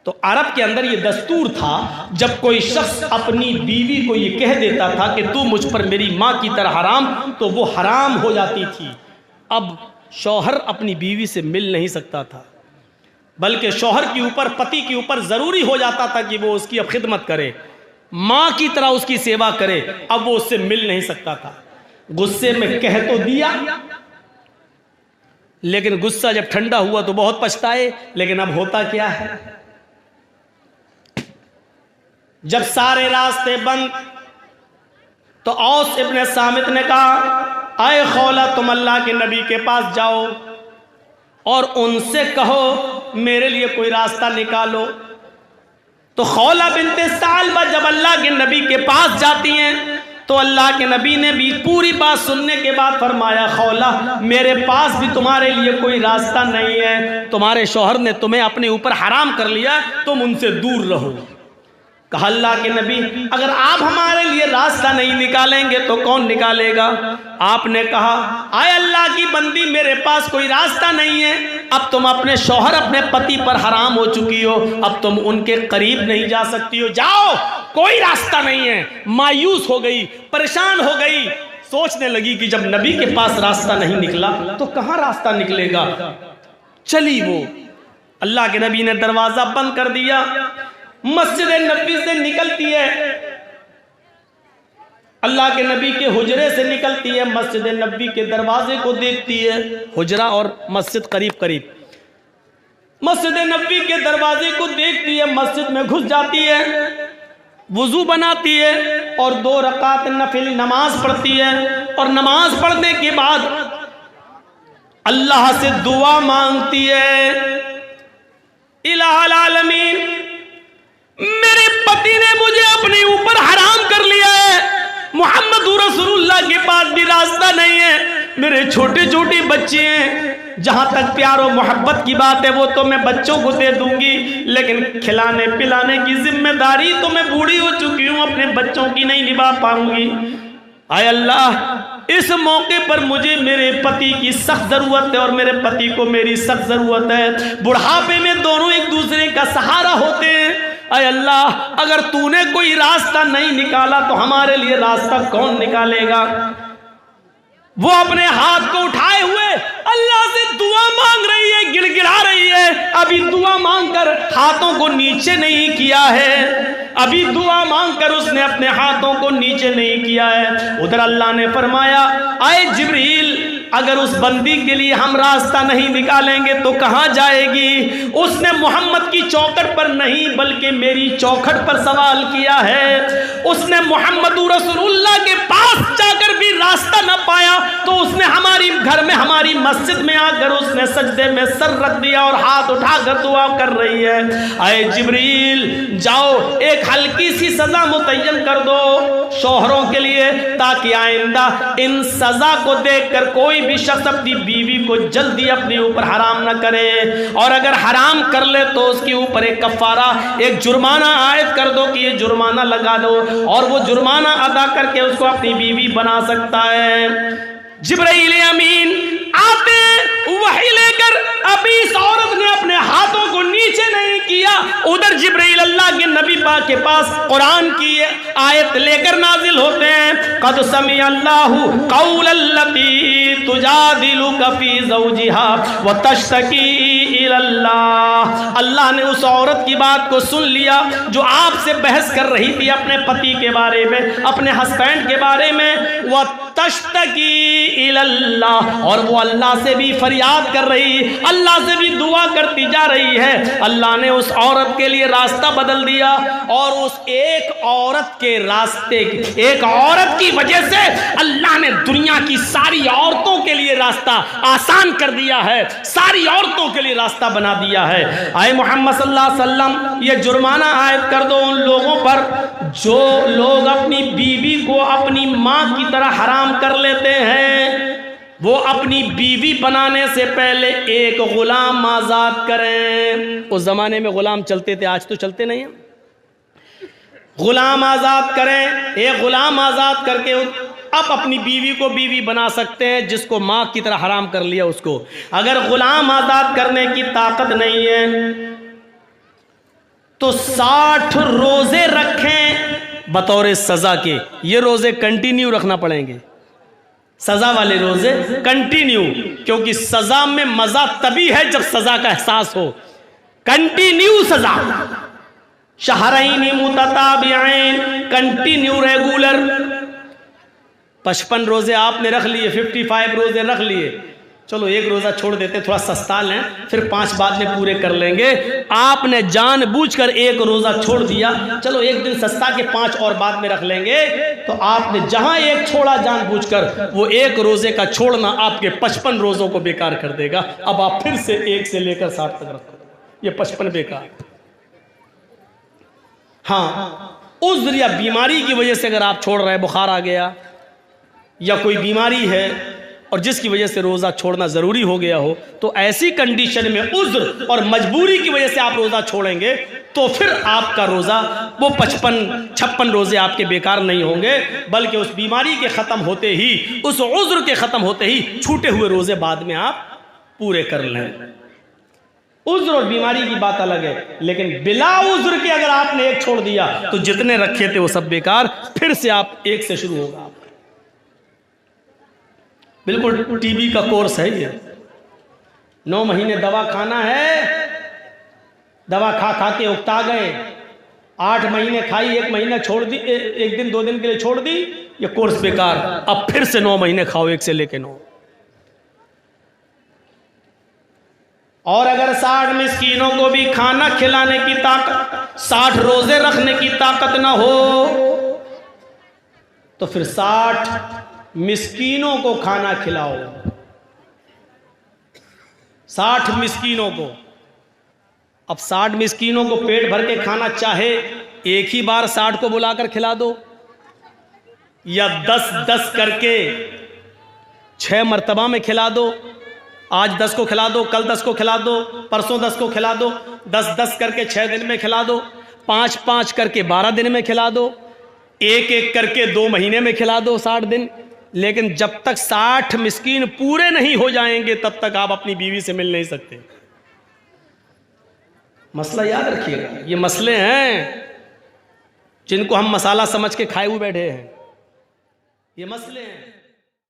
तो अरब के अंदर ये दस्तूर था, जब कोई शख्स अपनी बीवी को ये कह देता था कि तू मुझ पर मेरी माँ की तरह हराम, तो वो हराम हो जाती थी। अब शौहर अपनी बीवी से मिल नहीं सकता था, बल्कि शौहर के ऊपर, पति के ऊपर ज़रूरी हो जाता था कि वो उसकी अब खिदमत करे, माँ की तरह उसकी सेवा करे। अब वो उससे मिल नहीं सकता था। गुस्से में कह तो दिया, लेकिन गुस्सा जब ठंडा हुआ तो बहुत पछताए। लेकिन अब होता क्या है, जब सारे रास्ते बंद, तो औस इब्ने सामित ने कहा, आए खौला, तुम अल्लाह के नबी के पास जाओ और उनसे कहो मेरे लिए कोई रास्ता निकालो। तो खौला बिनते सालबा जब अल्लाह के नबी के पास जाती हैं, तो अल्लाह के नबी ने भी पूरी बात सुनने के बाद फरमाया, खौला, मेरे पास भी तुम्हारे लिए कोई रास्ता नहीं है। तुम्हारे शौहर ने तुम्हें अपने ऊपर हराम कर लिया, तुम उनसे दूर रहो। कहा अल्लाह के नबी, अगर आप हमारे लिए रास्ता नहीं निकालेंगे तो कौन निकालेगा? आपने कहा, आए अल्लाह की बंदी, मेरे पास कोई रास्ता नहीं है। अब तुम अपने शौहर, अपने पति पर हराम हो चुकी हो, अब तुम उनके करीब नहीं जा सकती हो, जाओ, कोई रास्ता नहीं है। मायूस हो गई, परेशान हो गई, सोचने लगी कि जब नबी के पास रास्ता नहीं निकला तो कहां रास्ता निकलेगा। चली वो, अल्लाह के नबी ने दरवाजा बंद कर दिया, मस्जिद नबी से निकलती है, अल्लाह के नबी के हुजरे से निकलती है, मस्जिद नबी के दरवाजे को देखती है। हुजरा और मस्जिद करीब करीब, मस्जिद नबी के दरवाजे को देखती है, मस्जिद में घुस जाती है, वुजू बनाती है और 2 रकात नफिल नमाज पढ़ती है। और नमाज पढ़ने के बाद अल्लाह से दुआ मांगती है, इलाहुल आलमीन, मेरे पति ने मुझे अपने ऊपर हराम कर लिया है, मोहम्मद रसूलुल्लाह के पास भी रास्ता नहीं है, मेरे छोटे छोटे बच्चे हैं, जहां तक प्यार और मोहब्बत की बात है वो तो मैं बच्चों को दे दूंगी, लेकिन खिलाने पिलाने की जिम्मेदारी तो मैं बूढ़ी हो चुकी हूं, अपने बच्चों की नहीं निभा पाऊंगी। आय अल्लाह, इस मौके पर मुझे मेरे पति की सख्त जरूरत है और मेरे पति को मेरी सख्त जरूरत है। बुढ़ापे में दोनों एक दूसरे का सहारा होते हैं। अय अल्लाह, अगर तूने कोई रास्ता नहीं निकाला तो हमारे लिए रास्ता कौन निकालेगा? वो अपने हाथ को उठाए हुए अल्लाह से दुआ मांग रही है, गिड़गिड़ा रही है। अभी दुआ मांगकर हाथों को नीचे नहीं किया है, अभी दुआ मांगकर उसने अपने हाथों को नीचे नहीं किया है। उधर अल्लाह ने फरमाया, आए जिब्रील, अगर उस बंदी के लिए हम रास्ता नहीं निकालेंगे तो कहां जाएगी? उसने मोहम्मद की चौखट पर नहीं बल्कि मेरी चौखट पर सवाल किया है। उसने मोहम्मद रसूलुल्लाह के पास जाकर भी रास्ता न पाया तो उसने हमारी घर में, हमारी मस्जिद में आकर उसने सजदे में सर रख दिया और हाथ उठाकर दुआ कर रही है। आए जिब्रील, जाओ एक हल्की सी सजा मुतय्यन कर दो शौहरों के लिए, ताकि आइंदा इन सजा को देखकर कोई भी शख्स अपनी बीवी को जल्दी अपने ऊपर हराम न करे, और अगर हराम कर ले तो उसके ऊपर एक कफारा, एक जुर्माना आयद कर दो कि ये जुर्माना लगा दो, और वो जुर्माना अदा करके उसको अपनी बीवी बना सकता है। जिब्राइल अमीन आते वही लेकर, अभी इस औरत ने अपने हाथों को नीचे नहीं किया, उधर जिब्राइल अल्लाह के नबी पाक के पास कुरान की आयत लेकर नाजिल होते हैं। कद समी अल्लाहु कौलल्लती तुजादिलुका फी ज़ौजिहा व तश्तकी इलल्लाह। अल्लाह ने उस औरत की बात को सुन लिया जो आपसे बहस कर रही थी अपने पति के बारे में, अपने हस्बैंड के बारे में। व तश्तकी इलल्लाह, और वो अल्लाह से भी फरियाद कर रही, अल्लाह से भी दुआ करती जा रही है। अल्लाह ने उस औरत के लिए रास्ता बदल दिया, और उस एक औरत के रास्ते, एक औरत की वजह से अल्लाह ने दुनिया की सारी औरतों के लिए रास्ता आसान कर दिया है, सारी औरतों के लिए रास्ता बना दिया है। आए मोहम्मद सल्लल्लाहु अलैहि वसल्लम, ये जुर्माना आयद कर दो उन लोगों पर जो लोग अपनी बीवी को अपनी माँ की तरह हराम कर लेते हैं। वो अपनी बीवी बनाने से पहले एक गुलाम आजाद करें। उस जमाने में गुलाम चलते थे, आज तो चलते नहीं है। गुलाम आजाद करें, एक गुलाम आजाद करके अब अपनी बीवी को बीवी बना सकते हैं, जिसको माँ की तरह हराम कर लिया उसको। अगर गुलाम आजाद करने की ताकत नहीं है तो 60 रोजे रखें बतौर सजा के। ये रोजे कंटिन्यू रखना पड़ेंगे, सजा वाले रोजे कंटिन्यू, क्योंकि सजा में मजा तभी है जब सजा का एहसास हो। कंटिन्यू सजा, शहरैन मुतताबिऐन, कंटिन्यू रेगुलर। 55 रोजे आपने रख लिए, 55 रोजे रख लिए, चलो एक रोजा छोड़ देते, थोड़ा सस्ता लें, फिर 5 बाद में पूरे कर लेंगे। आपने जानबूझकर एक रोजा छोड़ दिया, चलो एक दिन सस्ता के 5 और बाद में रख लेंगे, तो आपने जहां एक छोड़ा जानबूझकर, वो एक रोजे का छोड़ना आपके 55 रोजों को बेकार कर देगा। अब आप फिर से 1 से लेकर 60 तक रखो, ये 55 बेकार। हाँ, उज़्र या बीमारी की वजह से अगर आप छोड़ रहे हैं, बुखार आ गया या कोई बीमारी है और जिसकी वजह से रोज़ा छोड़ना ज़रूरी हो गया हो, तो ऐसी कंडीशन में उज़्र और मजबूरी की वजह से आप रोज़ा छोड़ेंगे, तो फिर आपका रोज़ा वो 55-56 रोज़े आपके बेकार नहीं होंगे, बल्कि उस बीमारी के ख़त्म होते ही, उस उज़्र के ख़त्म होते ही छूटे हुए रोज़े बाद में आप पूरे कर लें। उज़्र और बीमारी की बात अलग है, लेकिन बिला उज़्र के अगर आपने एक छोड़ दिया तो जितने रखे थे वो सब बेकार, फिर से आप 1 से शुरू होगा। बिल्कुल टीबी का कोर्स है ये, 9 महीने दवा खाना है, दवा खा खा के उकता गए, 8 महीने खाई, 1 महीना छोड़ दी, 1 दिन 2 दिन के लिए छोड़ दी, ये कोर्स बेकार। अब फिर से 9 महीने खाओ, 1 से लेके 9। और अगर 60 मिस्कीनों को भी खाना खिलाने की ताकत, 60 रोजे रखने की ताकत ना हो, तो फिर 60 मिस्कीनों को खाना खिलाओ, 60 मिस्कीनों को। अब 60 मिस्कीनों को पेट भर के खाना, चाहे एक ही बार 60 को बुलाकर खिला दो, या 10-10 करके 6 मरतबा में खिला दो। आज 10 को खिला दो, कल 10 को खिला दो, परसों 10 को खिला दो, 10-10 करके 6 दिन में खिला दो, 5-5 करके 12 दिन में खिला दो, 1-1 करके 2 महीने में खिला दो, 60 दिन। लेकिन जब तक 60 मिस्कीन पूरे नहीं हो जाएंगे, तब तक आप अपनी बीवी से मिल नहीं सकते। मसला याद रखिएगा, ये मसले हैं जिनको हम मसाला समझ के खाए हुए बैठे हैं, ये मसले हैं।